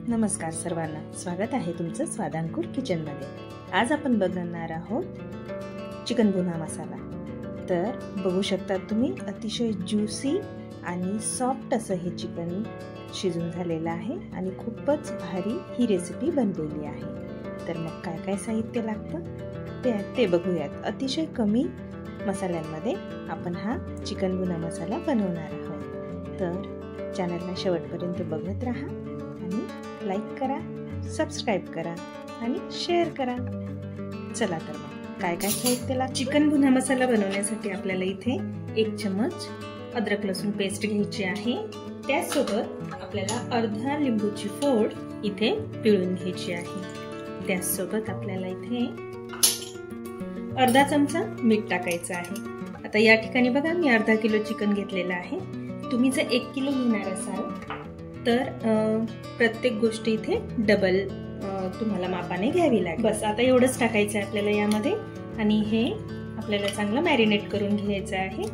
नमस्कार सर्वांना, स्वागत आहे तुमचं स्वादांकुर किचनमध्ये। आज आपण बघणार आहोत चिकन भुना मसाला। तर बघू शकता तुम्ही, अतिशय ज्युसी आणि सॉफ्ट असं हे चिकन शिजून झालेलं आहे आणि खूपच भारी ही रेसिपी बनलेली आहे। तर मग काय काय साहित्य लागतं ते बघूयात। अतिशय कमी मसाल्यांमध्ये आपण हा चिकन भुना मसाला बनवणार आहोत। तर चॅनलला शेवटपर्यंत बघत राहा आणि लाईक करा, सबस्क्राइब करा आणि शेअर करा। चला तर मग काय काय साहित्य लागतं। चिकन भुना मसाला बनवण्यासाठी आपल्याला इथे 1 चम्मच अद्रक लसूण पेस्ट घ्यायची आहे। त्यासोबत आपल्याला अर्धा लिंबूची फोड इथे पिळून घ्यायची आहे। त्यासोबत आपल्याला इथे अर्धा चमचा मीठ टाकायचं आहे। आता या ठिकाणी बघा, मी अर्धा किलो चिकन घेतलेलं आहे। तुम्ही जर 1 किलो घेणार असाल तर प्रत्येक गोष्ट इथे डबल तुम्हाला मापाने घ्यावी लागेल। बस आता एवढंच टाकायचं आहे आपल्याला यामध्ये आणि हे आपल्याला चांगलं मॅरिनेट करून घ्यायचं आहे।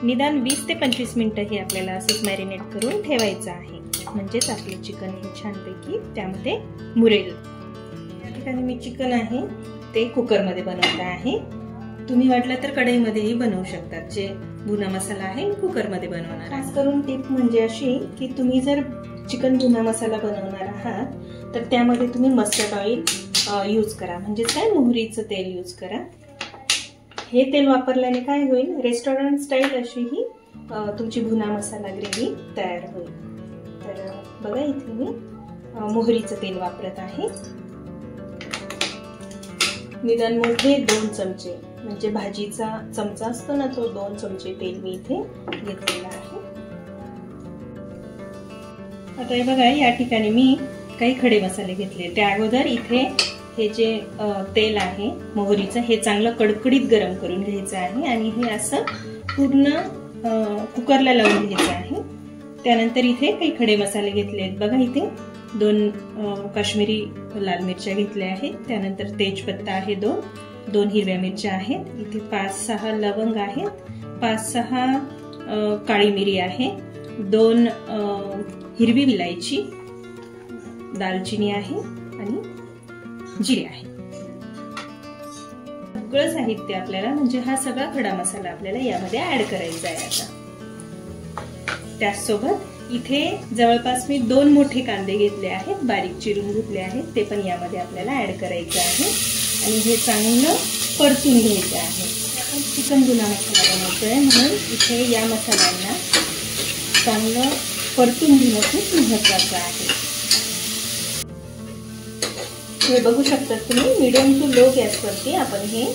निदान 20 ते 25 मिनिटं हे आपल्याला असंच मॅरिनेट करून ठेवायचं आहे, म्हणजेच आपलं चिकन हे छानपैकी त्यामध्ये मुरेल। या ठिकाणी मी चिकन आहे ते कुकरमध्ये बनवत आहे। तुम्ही वाटलं तर कढईमध्येही बनवू शकतात। जे भुना मसाला आहे मी कुकरमध्ये बनवणार। खास करून टिप म्हणजे अशी की तुम्ही जर चिकन भुना मसाला बनवणार आहात तर त्यामध्ये तुम्ही मस्टर्ड ऑइल यूज करा, म्हणजे काय मोहरीचं तेल यूज करा। हे तेल वापरल्याने काय होईल, रेस्टॉरंट स्टाईल अशी ही तुमची भुना मसाला ग्रेव्ही तयार होईल। तर बघा, इथे मी मोहरीचं तेल वापरत आहे। निदान मोठे 2 चमचे, म्हणजे भाजीचा चमचा असतो ना, तो 2 चमचे तेल मी इथे घेतलेला आहे। आता हे बघा, या ठिकाणी मी काही खडे मसाले घेतले। त्या अगोदर इथे हे जे तेल आहे मोहरीचं, हे चांगलं कडकडीत गरम करून घ्यायचं आहे आणि हे असं पूर्ण कुकरला लावून घ्यायचं आहे। त्यानंतर इथे काही खडे मसाले घेतले। बघा, इथे 2 काश्मीरी लाल मिरच्या घेतल्या आहेत। त्यानंतर तेजपत्ता आहे 2 हिरव्या मिरच्या आहेत। इथे 5-6 लवंग आहेत, 5-6 काळी मिरी आहे, 2 हिरवी विलायची, दालचिनी आहे आणि जिरे आहे। सगळं साहित्य आपल्याला, म्हणजे हा सगळा खडा मसाला आपल्याला यामध्ये ऍड करायचा आहे आता। त्याचसोबत इथे जवळपास मी 2 मोठे कांदे घेतले आहेत, बारीक चिरून घेतले आहेत, ते पण यामध्ये आपल्याला ऍड करायचे आहे आणि हे चांगलं परतून घ्यायचं आहे। आपण चिकन भुना मसाला बनवतोय म्हणून इथे या मसाल्यांना चांगलं परतून घेणं खूप महत्वाचं आहे। हे बघू शकता तुम्ही, मीडियम टू लो गॅसवरती आपण हे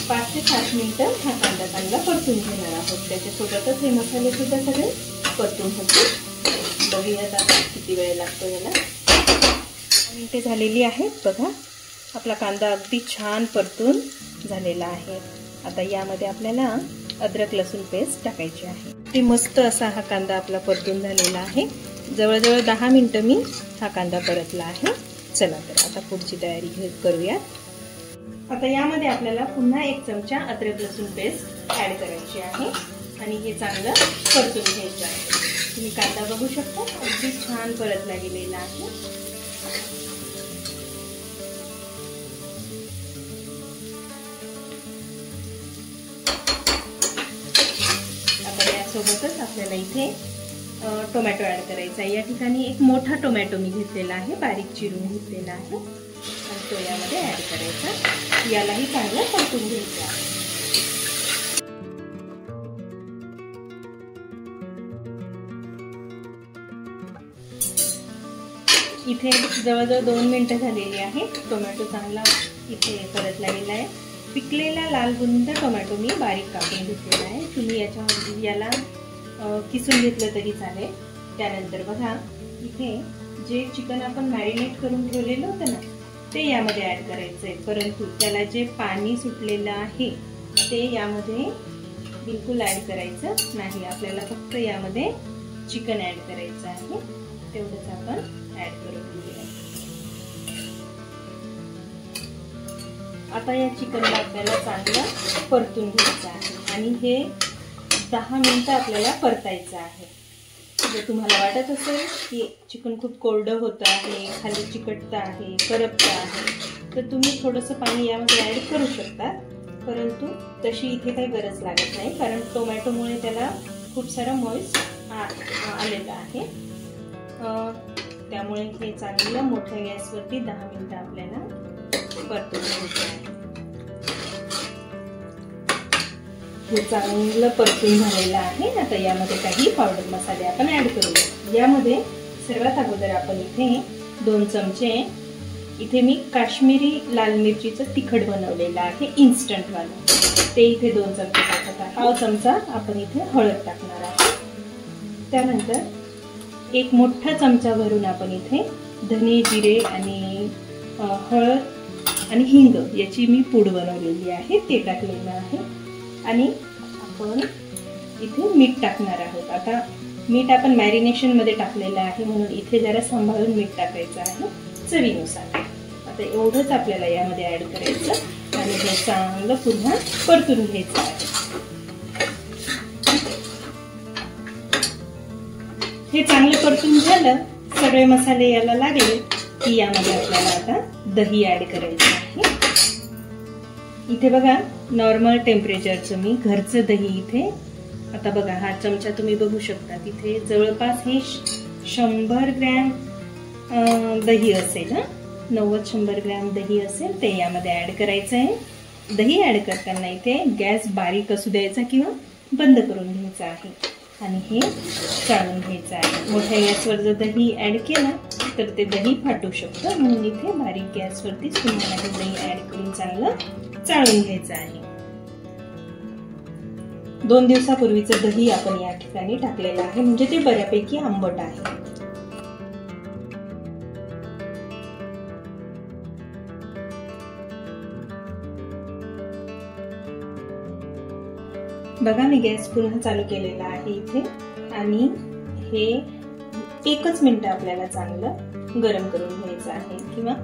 5 ते 7 मिनिटं हा कांदा चांगला परतून घेणार आहोत। त्याच्यासोबतच हे मसाले सुद्धा सगळे परतून होतील। बघूयात आता किती वेळ लागतो याला। मिनिटे झालेली आहेत, बघा आपला कांदा अगदी छान परतून झालेला आहे। आता यामध्ये आपल्याला अद्रक लसूण पेस्ट टाकायची आहे। ते मस्त असा हा कांदा आपला परतून झालेला आहे। जवळजवळ 10 मिनिटं मी हा कांदा परतला आहे। चला तर आता पुढची तयारी करूया। आता यामध्ये आपल्याला पुन्हा 1 चमचा अद्रक लसूण पेस्ट ऍड करायची आहे आणि हे चांगलं परतून घ्यायचं आहे। तुम्ही कांदा बघू शकता, अगदी छान परतला गेलेला आहे। आता यासोबतच आपल्याला इथे टोमॅटो ऍड करायचा आहे। या ठिकाणी 1 मोठा टोमॅटो मी घेतलेला आहे, बारीक चिरून घेतलेला आहे आणि तो यामध्ये ऍड करायचा। यालाही चांगलं परतून घ्यायचं आहे। इथे जवळजवळ 2 मिनिटं झालेली आहे। टोमॅटो चांगला इथे परतला गेला आहे। पिकलेला लाल बुंद टोमॅटो मी बारीक कापून घेतलेला आहे। तुम्ही याला किसून घेतलं तरी चालेल। त्यानंतर बघा, इथे जे चिकन आपण मॅरिनेट करून ठेवलेलं होतं ना, ते यामध्ये ऍड करायचंय, परंतु त्याला जे पाणी सुटलेलं आहे ते यामध्ये बिलकुल ऍड करायचं नाही। आपल्याला फक्त यामध्ये चिकन ऍड करायचं आहे, तेवढंच आपण ऍड करून घेऊया। आता या चिकनला आपल्याला चांगलं परतून घ्यायचं आहे आणि हे 10 मिनिटं आपल्याला परतायचं आहे। जर तुम्हाला वाटत असेल की चिकन खूप कोरडं होतं आहे, खाली चिकटतं आहे, करपतं आहे, तर तुम्ही थोडंसं पाणी यामध्ये ॲड करू शकता, परंतु तशी इथे काही गरज लागत नाही, कारण टोमॅटोमुळे त्याला खूप सारा मॉइस्ट आलेला आहे. त्यामुळे हे चांगलं मोठ्या गॅसवरती 10 मिनिटं आपल्याला परतून घ्यायचं आहे. हे चांगलं परतून झालेलं आहे. आता यामध्ये काही पावडर मसाले आपण ॲड करूया. यामध्ये सर्वात अगोदर आपण इथे 2 चमचे इथे मी काश्मीरी लाल मिरचीचं तिखट बनवलेलं आहे, इन्स्टंटवालं, ते इथे 2 चमचे टाकत आहे. पाव चमचा आपण इथे हळद टाकणार आहे. त्यानंतर 1 मोठा चमचा भरून आपण इथे धने, जिरे आणि हळद आणि हिंग याची मी पूड बनवलेली आहे, ते टाकलेलं आहे. आणि आपण इथे मीठ टाकणार आहोत. आता मीठ आपण मॅरिनेशनमध्ये टाकलेलं आहे, म्हणून इथे जरा सांभाळून मीठ टाकायचं आहे चवीनुसार. आता एवढंच आपल्याला यामध्ये ॲड करायचं आणि हे चांगलं पुन्हा परतून घ्यायचं आहे. हे चांगलं परतून झालं, सगळे मसाले याला लागले की यामध्ये आपल्याला आता दही ॲड करायचं आहे. इथे बघा नॉर्मल टेम्परेचरचं मी घरचं दही इथे, आता बघा हा चमचा तुम्ही बघू शकता, तिथे जवळपास हे 100 ग्रॅम दही असेल, 90-100 ग्रॅम दही असेल, ते यामध्ये ॲड करायचं आहे. दही ॲड करताना इथे गॅस बारीक असू द्यायचा किंवा बंद करून घ्यायचा आहे आणि हे चाळून घ्यायचं आहे. मोठ्या गॅसवर जर दही ॲड केलं तर ते दही फाटू शकतं, म्हणून इथे बारीक गॅसवरती तुम्हाला हे दही ॲड करून चांगलं चाळून घ्यायचं आहे. 2 दिवसापूर्वीचं दही आपण या ठिकाणी टाकलेलं आहे, म्हणजे ते बऱ्यापैकी आंबट आहे. बघा मी गॅस पुन्हा चालू केलेला आहे इथे आणि हे 1च मिनिट आपल्याला चांगलं गरम करून घ्यायचं आहे किंवा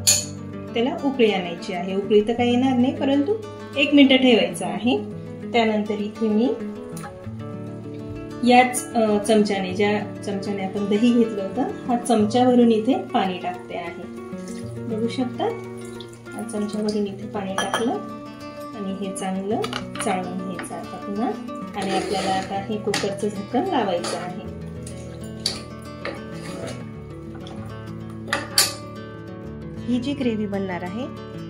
त्याला उकळी आणायची आहे. उकळी तर काही येणार नाही, परंतु 1 मिनिट ठेवायचं आहे. त्यानंतर इथे मी याच चमच्याने, ज्या चमच्याने आपण दही घेतलं होतं, हा चमच्यावरून इथे पाणी टाकते आहे. बघू शकता, हा चमच्यावरून इथे पाणी टाकलं आणि हे चांगलं चाळून घ्यायचं आता पुन्हा. आणि आपल्याला आता हे कुकरचं झाकण लावायचं आहे. ही जी ग्रेव्ही बनणार आहे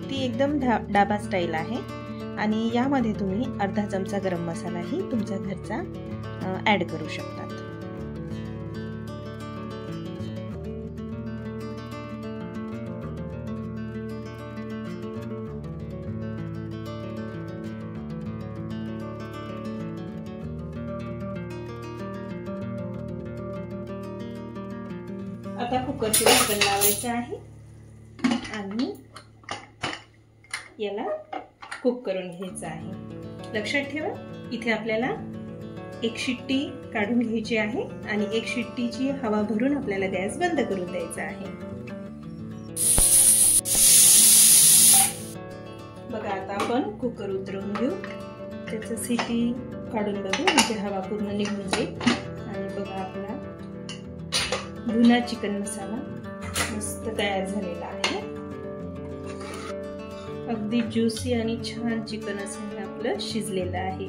ती एकदम डाबा स्टाईल आहे आणि यामध्ये तुम्ही अर्धा चमचा गरम मसालाही तुमच्या घरचा ॲड करू शकतात. आता कुकरचं झाकण लावायचं आहे आणि याला कुक करून घ्यायचं आहे. लक्षात ठेवा, इथे आपल्याला 1 शिट्टी काढून घ्यायची आहे आणि 1 शिट्टीची हवा भरून आपल्याला गॅस बंद करून द्यायचा आहे. बघा आता आपण कुकर उतरवून घेऊ, त्याचं शिट्टी काढून बघू, म्हणजे हवा पूर्ण निघून जाईल. आणि बघा आपला भुना चिकन मसाला मस्त तयार झालेला आहे. अगदी ज्युसी आणि छान चिकन असं आपलं शिजलेलं आहे.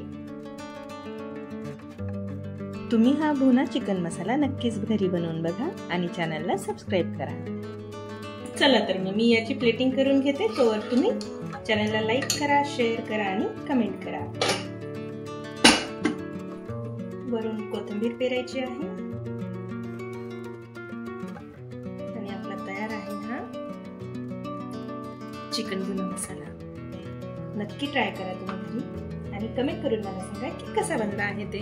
तुम्ही हा भुना चिकन मसाला नक्कीच घरी बनवून बघा आणि चॅनलला सबस्क्राईब करा. चला तर मग मी याची प्लेटिंग करून घेते, तोवर तुम्ही चॅनलला लाईक करा, शेअर करा आणि कमेंट करा. वरून कोथिंबीर पेरायची आहे आणि आपला तयार आहे हा चिकन भुना मसाला. नक्की ट्राय करा तुम्ही घरी आणि कमेंट करून मला सांगा की कसा बनला आहे ते.